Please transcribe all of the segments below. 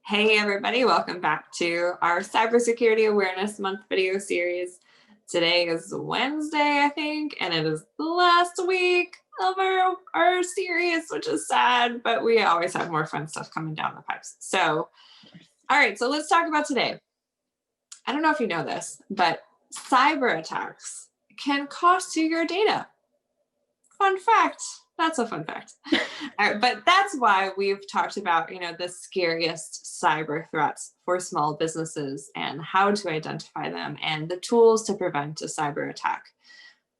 Hey everybody, welcome back to our Cybersecurity Awareness Month video series. Today is Wednesday, I think, and it is the last week of our series, which is sad, but we always have more fun stuff coming down the pipes. So, all right, so let's talk about today. I don't know if you know this, but cyber attacks can cost you your data. Fun fact. That's a fun fact. All right, but that's why we've talked about, the scariest cyber threats for small businesses and how to identify them and the tools to prevent a cyber attack.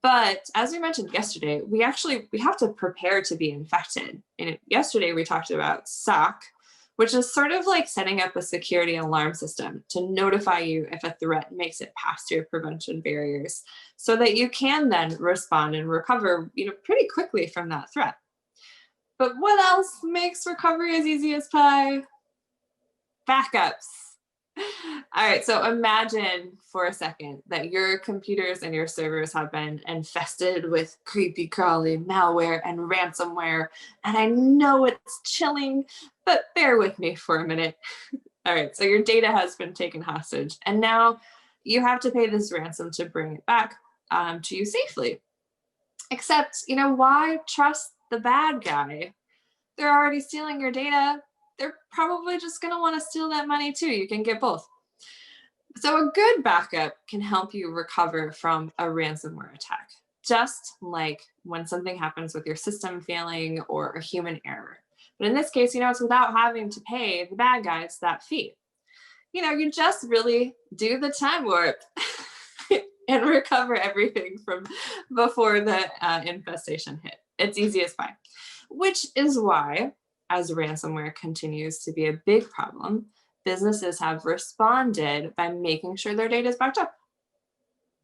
But as we mentioned yesterday, we have to prepare to be infected. And yesterday we talked about SOC, which is sort of like setting up a security alarm system to notify you if a threat makes it past your prevention barriers so that you can then respond and recover, pretty quickly from that threat. But what else makes recovery as easy as pie? Backups. All right, so imagine for a second that your computers and your servers have been infested with creepy crawly malware and ransomware. And I know it's chilling, but bear with me for a minute. All right, so your data has been taken hostage, and now you have to pay this ransom to bring it back to you safely. Except, why trust the bad guy? They're already stealing your data. They're probably just going to want to steal that money too. You can get both. So a good backup can help you recover from a ransomware attack, just like when something happens with your system failing or a human error. But in this case, it's without having to pay the bad guys that fee. You just really do the time warp and recover everything from before the infestation hit. It's easy as pie, which is why, as ransomware continues to be a big problem, businesses have responded by making sure their data is backed up.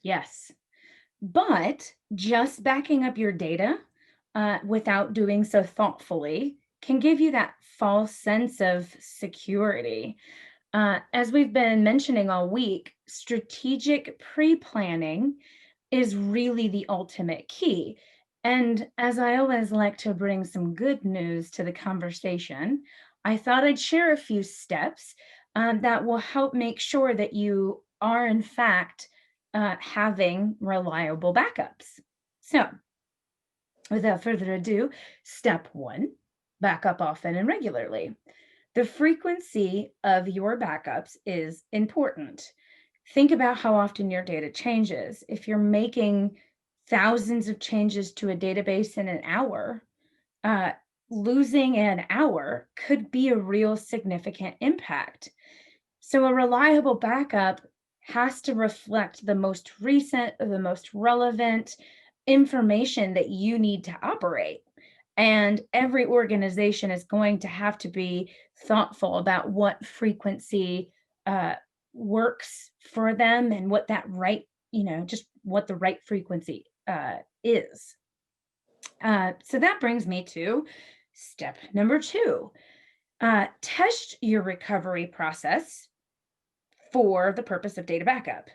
Yes, but just backing up your data without doing so thoughtfully can give you that false sense of security. As we've been mentioning all week, strategic pre-planning is really the ultimate key. And as I always like to bring some good news to the conversation, I thought I'd share a few steps that will help make sure that you are, in fact, having reliable backups. So, without further ado, step one, back up often and regularly. The frequency of your backups is important. Think about how often your data changes. If you're making thousands of changes to a database in an hour, uh, losing an hour could be a real significant impact. So a reliable backup has to reflect the most recent, the most relevant information that you need to operate. And every organization is going to have to be thoughtful about what frequency works for them and what that right, just what the right frequency is. So that brings me to step number two. Test your recovery process for the purpose of data backup.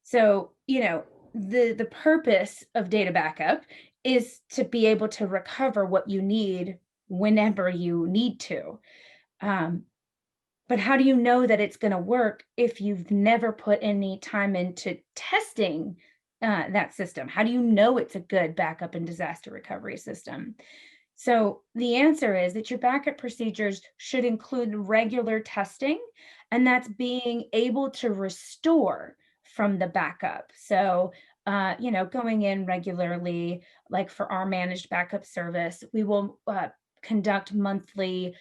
So, the purpose of data backup is to be able to recover what you need whenever you need to. Um, but how do you know that it's going to work if you've never put any time into testing that system? How do you know it's a good backup and disaster recovery system? So the answer is that your backup procedures should include regular testing, and that's being able to restore from the backup. So, going in regularly, like for our managed backup service, we will conduct monthly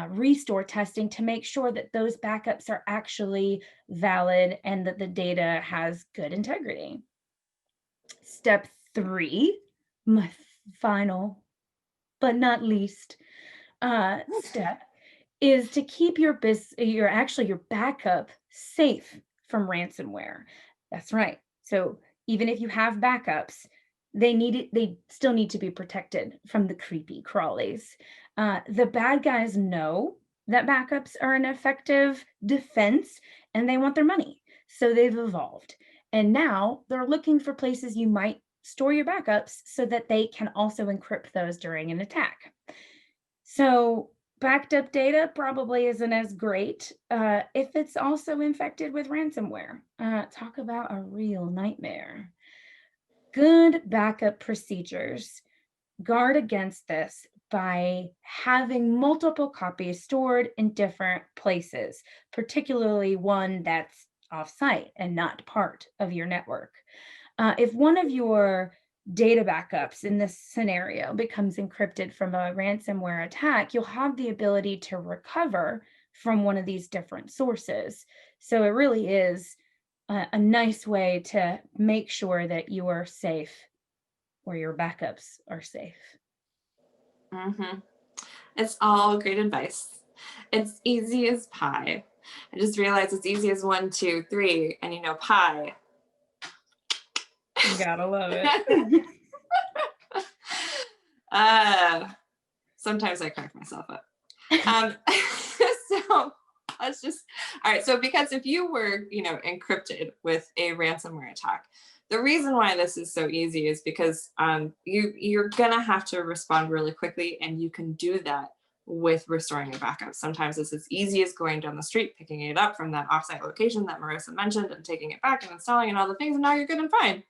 restore testing to make sure that those backups are actually valid and that the data has good integrity. Step three, my final but not least step is to keep your backup safe from ransomware. That's right. So even if you have backups, they still need to be protected from the creepy crawlies. The bad guys know that backups are an effective defense and they want their money. So they've evolved. And now they're looking for places you might store your backups so that they can also encrypt those during an attack. So Backed up data probably isn't as great if it's also infected with ransomware. Talk about a real nightmare. Good backup procedures guard against this by having multiple copies stored in different places, particularly one that's offsite and not part of your network. If one of your data backups in this scenario becomes encrypted from a ransomware attack, you'll have the ability to recover from one of these different sources. So it really is a nice way to make sure that you are safe or your backups are safe. Hmm. It's all great advice. It's easy as pie. I just realized it's easy as 1, 2, 3, and you know pie. Gotta love it. uh, Sometimes I crack myself up. So let's just, all right. So because if you were, encrypted with a ransomware attack, the reason why this is so easy is because you're gonna have to respond really quickly, and you can do that with restoring your backup. Sometimes it's as easy as going down the street, picking it up from that offsite location that Marissa mentioned, and taking it back and installing and all the things, and now you're good and fine.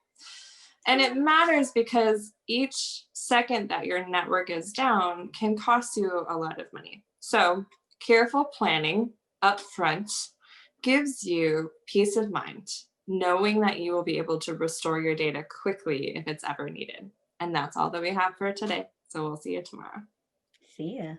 And it matters because each second that your network is down can cost you a lot of money. So careful planning upfront gives you peace of mind, knowing that you will be able to restore your data quickly if it's ever needed. And that's all that we have for today. So we'll see you tomorrow. See ya.